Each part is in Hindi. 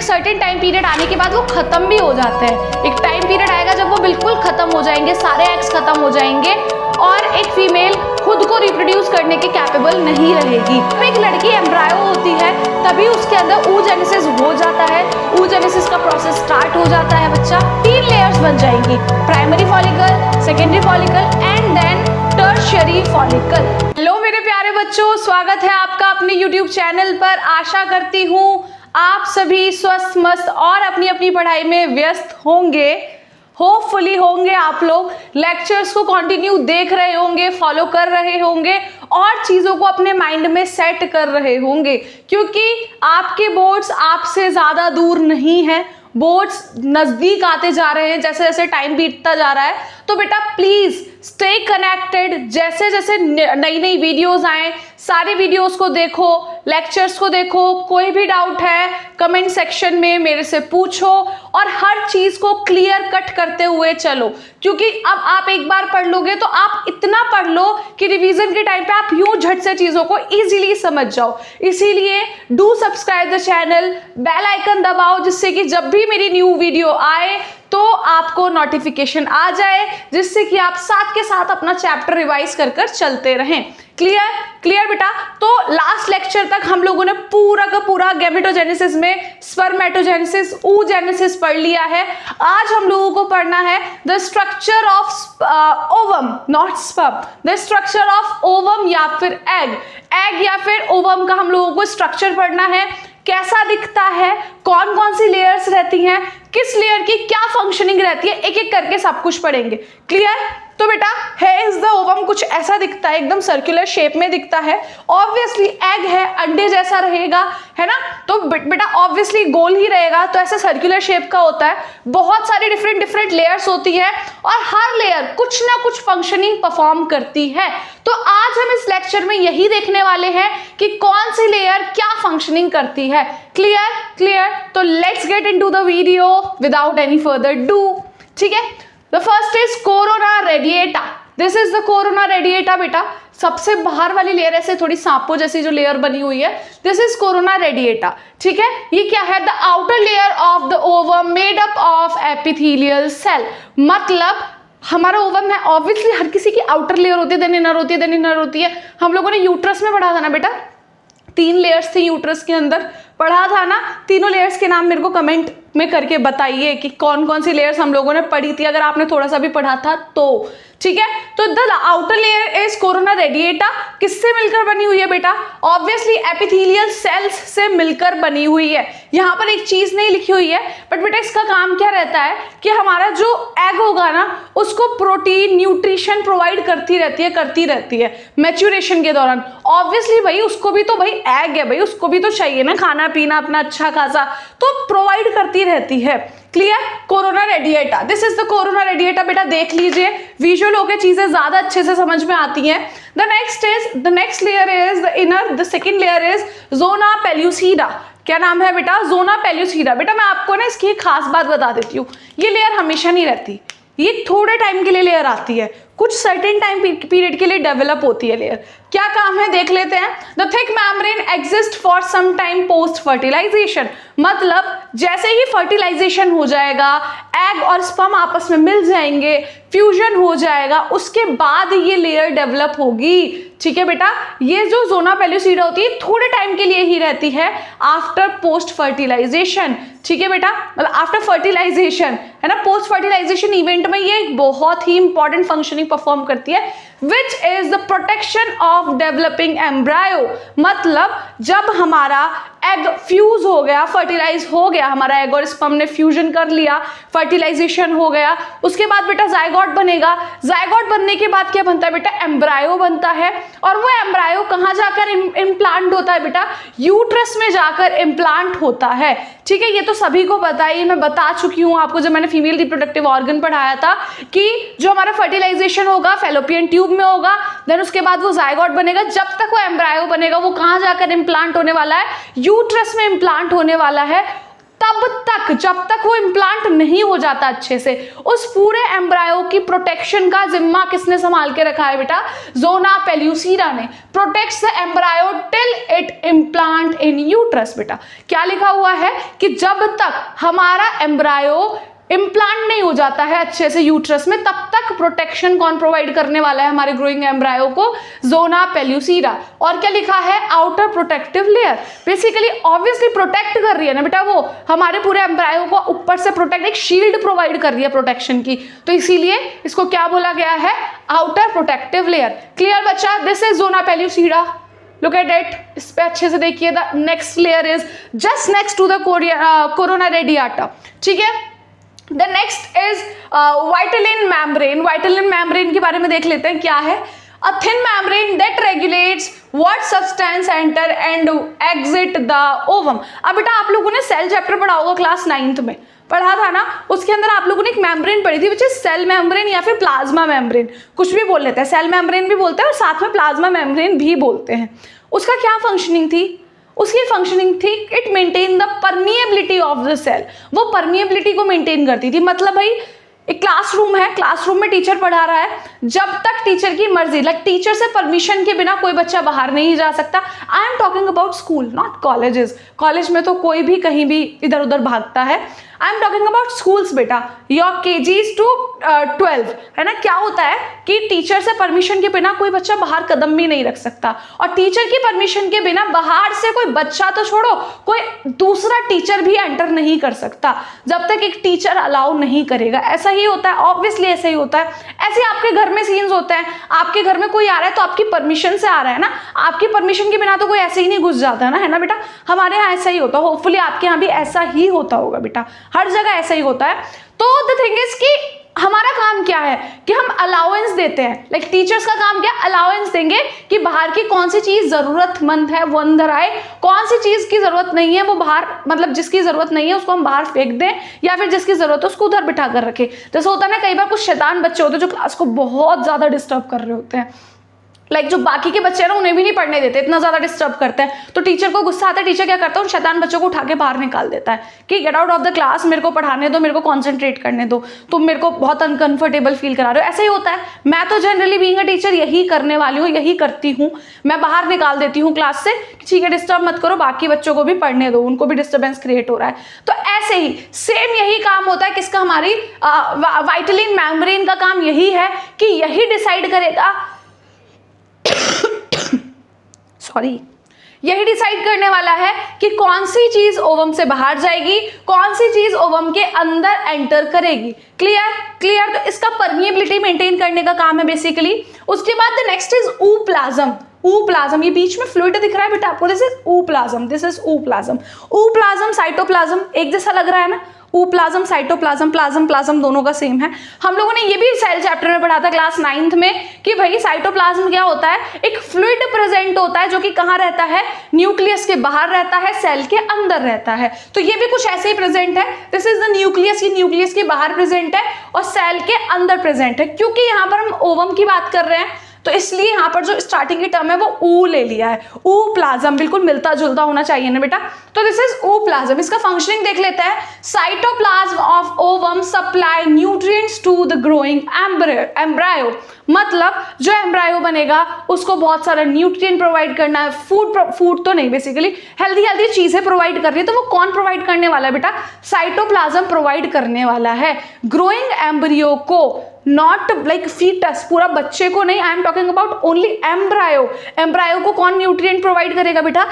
सर्टेन टाइम पीरियड आने के बाद वो खत्म भी हो जाते हैं। एक टाइम पीरियड आएगा जब वो बिल्कुल खत्म हो जाएंगे, सारे एग्स खत्म हो जाएंगे और एक फीमेल खुद को रिप्रोड्यूस करने के कैपेबल नहीं रहेगी। जब एक लड़की एम्ब्रायो होती है तभी उसके अंदर oogenesis हो जाता है। oogenesis का प्रोसेस स्टार्ट हो जाता है बच्चा। 3 लेयर्स बन जाएंगी, primary follicle, secondary follicle and then tertiary follicle. Hello मेरे प्यारे बच्चों, स्वागत है आपका अपने YouTube चैनल पर। आशा करती हूँ आप सभी स्वस्थ मस्त और अपनी अपनी पढ़ाई में व्यस्त होंगे। होपफुली होंगे आप लोग लेक्चर्स को कंटिन्यू देख रहे होंगे, फॉलो कर रहे होंगे और चीज़ों को अपने माइंड में सेट कर रहे होंगे, क्योंकि आपके बोर्ड्स आपसे ज़्यादा दूर नहीं है। बोर्ड्स नज़दीक आते जा रहे हैं जैसे जैसे टाइम बीतता जा रहा है। तो बेटा प्लीज़ स्टे कनेक्टेड। जैसे जैसे नई नई वीडियोस आए सारी वीडियोस को देखो, लेक्चर्स को देखो। कोई भी डाउट है कमेंट सेक्शन में मेरे से पूछो और हर चीज़ को क्लियर कट करते हुए चलो, क्योंकि अब आप एक बार पढ़ लोगे तो आप इतना पढ़ लो कि रिवीजन के टाइम पे आप यूं झट से चीज़ों को इजीली समझ जाओ। इसीलिए do subscribe the channel, bell icon दबाओ, जिससे कि जब भी मेरी न्यू वीडियो आए तो आपको नोटिफिकेशन आ जाए, जिससे कि आप साथ के साथ अपना चैप्टर रिवाइज कर कर चलते रहें। क्लियर क्लियर बेटा। तो लास्ट लेक्चर तक हम लोगों ने पूरा का पूरा गैमेटोजेनेसिस में स्पर्मेटोजेनेसिस, oogenesis पढ़ लिया है। आज हम लोगों को पढ़ना है the structure of ovum, not sperm, the structure of ovum या फिर एग या फिर ओवम का हम लोगों को स्ट्रक्चर पढ़ना है। कैसा दिखता है, कौन कौन सी लेयर्स रहती हैं, किस लेयर की क्या फंक्शनिंग रहती है, एक एक करके सब कुछ पढ़ेंगे। क्लियर। तो बेटा है इज द ओवम कुछ ऐसा दिखता है, एकदम सर्कुलर शेप में दिखता है। ऑब्वियसली एग है, अंडे जैसा रहेगा, है ना। तो बेटा ऑब्वियसली गोल ही रहेगा, तो ऐसा सर्कुलर शेप का होता है। बहुत सारी डिफरेंट लेयर्स होती है और हर लेयर कुछ ना कुछ फंक्शनिंग परफॉर्म करती है। तो आज हम इस लेक्चर में यही देखने वाले हैं कि कौन सी लेयर क्या फंक्शनिंग करती है। क्लियर। तो let's get into the video without any further do. ठीक है। The first is corona radiata. This is the corona radiata बेटा। सबसे बाहर वाली लेयर ऐसे थोड़ी सांपों जैसी जो लेयर बनी हुई है, दिस इज कोरोना रेडिएटा। ठीक है। ये क्या है? The outer layer of the ovum made up of epithelial cell. मतलब हमारा ओवम है, ऑब्वियसली हर किसी की आउटर लेयर होती है, देन इनर होती है। हम लोगों ने यूट्रस में पढ़ा था ना बेटा, 3 लेयर्स थी यूट्रस के अंदर, पढ़ा था ना। तीनों लेयर्स के नाम मेरे को कमेंट में करके बताइए कि कौन कौन सी लेयर्स हम लोगों ने पढ़ी थी, अगर आपने थोड़ा सा भी पढ़ा था तो। ठीक है। तो the outer layer is corona radiata. किससे मिलकर बनी हुई है बेटा? ऑब्वियसली एपिथेलियल सेल्स से मिलकर बनी हुई है। यहाँ पर एक चीज नहीं लिखी हुई है, बट बेटा इसका काम क्या रहता है कि हमारा जो एग होगा ना उसको प्रोटीन न्यूट्रिशन प्रोवाइड करती रहती है मैच्योरेशन के दौरान। ऑब्वियसली भाई उसको भी तो भाई एग है भाई, उसको भी तो चाहिए ना खाना पीना अपना अच्छा खासा, तो प्रोवाइड करती रहती है। Clear. Corona radiata, this is the corona radiata. बेटा देख लीजिए, विजुअल होकर चीजें ज्यादा अच्छे से समझ में आती हैं। The next layer is the inner, the second layer is zona pellucida. क्या नाम है बेटा? Zona pellucida. बेटा मैं आपको ना इसकी एक खास बात बता देती हूँ, ये लेयर हमेशा नहीं रहती, ये थोड़े टाइम के लिए लेयर आती है, कुछ सर्टेन टाइम पीरियड के लिए डेवलप होती है लेयर। क्या काम है देख लेते हैं। The thick membrane exist for some time post fertilization. मतलब जैसे ही फर्टिलाइजेशन हो जाएगा, एग और स्पर्म आपस में मिल जाएंगे, फ्यूजन हो जाएगा, उसके बाद ये लेयर डेवलप होगी। ठीक है बेटा। ये जो जोना पेल्यूसिडा होती है थोड़े टाइम के लिए ही रहती है आफ्टर पोस्ट फर्टिलाइजेशन। ठीक है बेटा, मतलब आफ्टर फर्टिलाइजेशन, है ना। पोस्ट फर्टिलाइजेशन इवेंट में ये बहुत ही इंपॉर्टेंट फंक्शनिंग परफॉर्म करती है, which is the protection of developing embryo. मतलब जब हमारा एग फ्यूज हो गया, फर्टिलाइज हो गया, हमारा एग और स्पर्म ने फ्यूजन कर लिया, फर्टिलाइजेशन हो गया, उसके बाद बेटा जायगोट बनेगा। जायगोट बनने के बाद क्या बनता है बेटा? एम्ब्रायो बनता है। और वो एम्ब्रायो कहाँ जाकर इम्प्लांट होता है बेटा? यूट्रस में जाकर इम्प्लांट होता है। ठीक है। ये तो सभी को पता है, मैं बता चुकी हूँ आपको जब मैंने फीमेल रिप्रोडक्टिव ऑर्गन पढ़ाया था कि जो हमारा फर्टिलाइजेशन होगा फैलोपियन ट्यूब में होगा, देन उसके बाद वो जायगोट बनेगा। जब तक वो एम्ब्रायो बनेगा वो कहाँ जाकर इम्प्लांट होने वाला है? यूट्रस में इम्प्लांट होने वाला है। तब जब तक वो इम्प्लांट नहीं हो जाता अच्छे से, उस पूरे एम्ब्रायो की प्रोटेक्शन का जिम्मा किसने संभाल के रखा है बेटा? जोना पेल्यूसिरा ने। Protects the embryo till it implant in uterus. बेटा क्या लिखा हुआ है कि जब तक हमारा एम्ब्रायो इम्प्लांट नहीं हो जाता है अच्छे से यूट्रस में, तब तक प्रोटेक्शन कौन प्रोवाइड करने वाला है हमारे ग्रोइंग एम्ब्रायो को? जोना पेल्यूसिरा। और क्या लिखा है? Outer protective layer. Basically obviously protect कर रही है ना बेटा, वो हमारे पूरे एम्ब्रायो को ऊपर से प्रोटेक्ट, एक शील्ड प्रोवाइड कर रही है प्रोटेक्शन की, तो इसीलिए इसको क्या बोला गया है? Outer protective layer. क्लियर बच्चा? This is zona pellucida. Look at it, इस पे अच्छे से देखिए। The next layer is just next to the corona radiata. ठीक है, the next is vitelline membrane. Vitelline membrane के बारे में देख लेते हैं क्या है। A thin membrane that regulates what substance enter and exit the ovum. अब बेटा आप लोगों ने सेल चैप्टर पढ़ा होगा क्लास 9th में, पढ़ा था ना? उसके अंदर आप लोगों ने एक मेम्ब्रेन पढ़ी थी, विच इज सेल मेम्ब्रेन या फिर प्लाज्मा मेम्ब्रेन, कुछ भी बोल लेते हैं। सेल मेम्ब्रेन भी बोलते हैं और साथ में प्लाज्मा मेम्ब्रेन भी बोलते हैं। उसका क्या फंक्शनिंग थी? उसकी फंक्शनिंग थी it maintain the permeability of the cell. वो परमिएबिलिटी को मेंटेन करती थी। मतलब भाई एक क्लासरूम है, क्लासरूम में टीचर पढ़ा रहा है, जब तक टीचर की मर्जी, लाइक टीचर से परमिशन के बिना कोई बच्चा बाहर नहीं जा सकता। I am talking about school, not colleges. College में तो कोई भी कहीं भी इधर उधर भागता है। I am talking about schools बेटा, योर KGs to 12, है ना? क्या होता है कि टीचर से परमिशन के बिना कोई बच्चा बाहर कदम भी नहीं रख सकता, और टीचर की परमिशन के बिना बाहर से कोई बच्चा तो छोड़ो, कोई दूसरा टीचर भी एंटर नहीं कर सकता जब तक एक टीचर अलाउ नहीं करेगा। ऐसा ही होता है, ऑब्वियसली ऐसा ही होता है। ऐसे आपके घर में सीन्स होते हैं, आपके घर में कोई आ रहा है तो आपकी परमिशन से आ रहा है ना, आपकी परमिशन के बिना तो कोई ऐसे ही नहीं घुस जाता है ना बेटा? हमारे यहाँ ऐसा ही होता है, होपफुली आपके यहाँ भी ऐसा ही होता होगा बेटा, हर जगह ऐसा ही होता है। तो द थिंग इज कि हमारा काम क्या है कि हम अलाउंस देते हैं। लाइक टीचर्स का काम क्या? अलाउंस देंगे कि बाहर की कौन सी चीज जरूरतमंद है वो अंदर आए, कौन सी चीज की जरूरत नहीं है वो बाहर, मतलब जिसकी जरूरत नहीं है उसको हम बाहर फेंक दें, या फिर जिसकी जरूरत है उसको उधर बिठा कर रखें। जैसे होता है ना, कई बार कुछ शैतान बच्चे होते हैं जो क्लास को बहुत ज्यादा डिस्टर्ब कर रहे होते हैं, लाइक जो बाकी के बच्चे हैं ना उन्हें भी नहीं पढ़ने देते, इतना ज्यादा डिस्टर्ब करते हैं। तो टीचर को गुस्सा आता है, टीचर क्या करता है? उन शैतान बच्चों को उठा के बाहर निकाल देता है कि get out of the class, मेरे को पढ़ाने दो, मेरे को कॉन्सेंट्रेट करने दो, तुम मेरे को बहुत अनकंफर्टेबल फील करा रहे हो। ऐसा ही होता है। मैं तो जनरली बीइंग अ टीचर यही करने वाली हूँ, यही करती हूँ। मैं बाहर निकाल देती हूँ क्लास से, ठीक है डिस्टर्ब मत करो, बाकी बच्चों को भी पढ़ने दो, उनको भी डिस्टर्बेंस क्रिएट हो रहा है। तो ऐसे ही सेम यही काम होता है किसका? हमारी वाइटलिन मेम्ब्रेन का काम यही है कि यही डिसाइड करेगा यही डिसाइड करने वाला है कि कौन सी चीज ओवम से बाहर जाएगी, कौन सी चीज ओवम के अंदर एंटर करेगी। क्लियर? तो इसका परमिएबिलिटी मेंटेन करने का काम है बेसिकली। उसके बाद the next is ooplasm. Ooplasm, ये बीच में फ्लूइड दिख रहा है बेटा आपको, this is ooplasm, this is ooplasm. Ooplasm cytoplasm एक जैसा लग रहा है ना? ooप्लाज्म साइटोप्लाज्म, प्लाज्म दोनों का सेम है। हम लोगों ने ये भी सेल चैप्टर में पढ़ा था क्लास 9th में कि भाई साइटोप्लाज्म क्या होता है? एक फ्लूइड प्रेजेंट होता है जो कि कहाँ रहता है? न्यूक्लियस के बाहर रहता है, सेल के अंदर रहता है। तो ये भी कुछ ऐसे ही प्रेजेंट है। दिस इज द न्यूक्लियस, की न्यूक्लियस के बाहर प्रेजेंट है और सेल के अंदर प्रेजेंट है। क्योंकि यहाँ पर हम ओवम की बात कर रहे हैं तो इसलिए यहाँ पर जो स्टार्टिंग की टर्म है वो ऊ ले लिया है। ooप्लाज्म बिल्कुल मिलता जुलता होना चाहिए ना बेटा? तो दिस इज ooप्लाज्म। इसका फंक्शनिंग देख लेते हैं। Cytoplasm of ovum supply nutrients to the growing embryo. मतलब जो एम्ब्रायो बनेगा उसको बहुत सारा न्यूट्रिएंट प्रोवाइड करना है। फूड तो नहीं, बेसिकली हेल्दी चीजें प्रोवाइड कर रही है। तो वो कौन प्रोवाइड करने वाला है बेटा? साइटोप्लाज्म प्रोवाइड करने वाला है ग्रोइंग एम्ब्रियो को, नॉट लाइक फीटस, पूरा बच्चे को नहीं। I am talking about only embryo. Embryo को कौन न्यूट्रिएंट प्रोवाइड करेगा बेटा?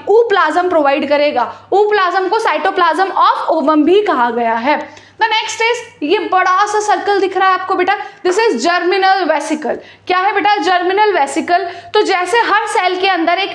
ooप्लाज्म प्रोवाइड करेगा। ooप्लाज्म को साइटोप्लाज्म ऑफ ओवम भी कहा गया है। द नेक्स्ट इज, ये बड़ा सा सर्कल दिख रहा है आपको बेटा, दिस इज जर्मिनल वेसिकल। क्या है बेटा? Germinal vesicle. तो जैसे हर सेल के अंदर एक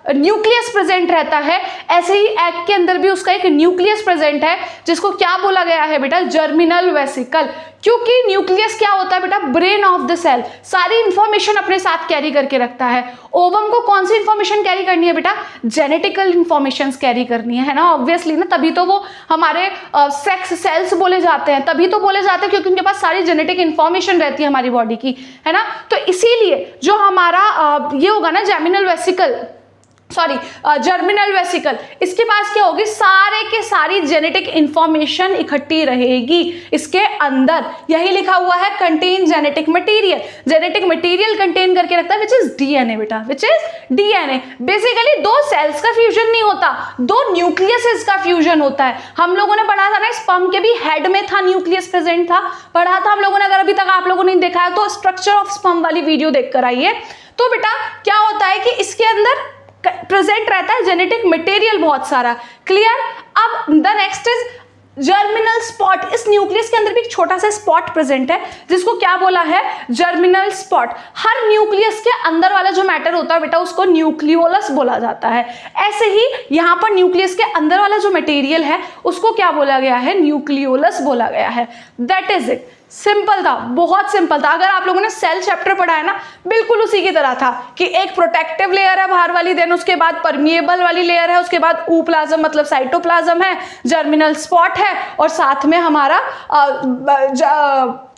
न्यूक्लियस प्रेजेंट रहता है, ऐसे ही एग के अंदर भी उसका एक न्यूक्लियस प्रेजेंट है जिसको क्या बोला गया है बेटा? Germinal vesicle. क्योंकि न्यूक्लियस क्या होता है बेटा? ब्रेन ऑफ द सेल, सारी इंफॉर्मेशन अपने साथ कैरी करके रखता है। ओवम को कौन सी इंफॉर्मेशन कैरी करनी है बेटा? जेनेटिकल इंफॉर्मेशन कैरी करनी है ना, ऑब्वियसली ना, तभी तो वो हमारे सेक्स सेल्स बोले जाते हैं, तभी तो बोले जाते हैं क्योंकि उनके पास सारी जेनेटिक इंफॉर्मेशन रहती है हमारी बॉडी की, है ना? तो इसीलिए जो हमारा ये होगा ना जर्मिनल वेसिकल, जर्मिनल वेसिकल, इसके पास क्या होगी, सारे के सारी जेनेटिक इंफॉर्मेशन इकट्ठी रहेगी इसके अंदर। यही लिखा हुआ है contain genetic material, genetic material contain करके रखता है विच इज डीएनए बेटा, विच इज डीएनए। बेसिकली दो सेल्स का फ्यूजन नहीं होता, दो न्यूक्लियस का फ्यूजन होता है। हम लोगों ने पढ़ा था ना, स्पर्म के भी हेड में था न्यूक्लियस प्रेजेंट था, पढ़ा था हम लोगों ने। अगर अभी तक आप लोगों ने देखा है तो स्ट्रक्चर ऑफ स्पर्म वाली वीडियो देख कर आइए। तो बेटा क्या होता है कि इसके अंदर प्रेजेंट रहता है जेनेटिक मटेरियल बहुत सारा। क्लियर? अब the next is germinal spot. इस न्यूक्लियस के अंदर भी एक छोटा सा स्पॉट प्रेजेंट है जिसको क्या बोला है, जर्मिनल स्पॉट। हर न्यूक्लियस के अंदर वाला जो मैटर होता है बेटा उसको न्यूक्लियोलस बोला जाता है। ऐसे ही यहां पर न्यूक्लियस के अंदर वाला जो मटेरियल है उसको क्या बोला गया है, न्यूक्लियोलस बोला गया है। That is it. सिंपल था, बहुत सिंपल था। अगर आप लोगों ने सेल चैप्टर पढ़ा है ना, बिल्कुल उसी की तरह था कि एक प्रोटेक्टिव लेयर है बाहर वाली, देन उसके बाद परमिएबल वाली लेयर है, उसके बाद ऊप्लाज्म मतलब साइटोप्लाज्म है, जर्मिनल स्पॉट है और साथ में हमारा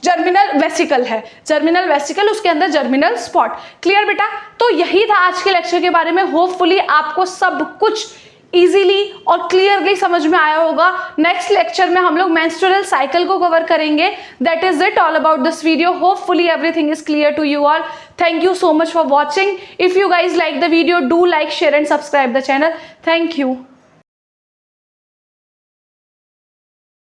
जर्मिनल वेसिकल है, जर्मिनल वेसिकल, उसके अंदर जर्मिनल स्पॉट। क्लियर बेटा? तो यही था आज के लेक्चर के बारे में। होपफुली आपको सब कुछ इजीली और क्लियरली समझ में आया होगा। नेक्स्ट लेक्चर में हम लोग मेंस्ट्रुअल साइकिल को कवर करेंगे। That is it all about this video. Hopefully everything is clear to you all. Thank you so much for watching. If you guys like the video, do like, share and subscribe the channel. Thank you.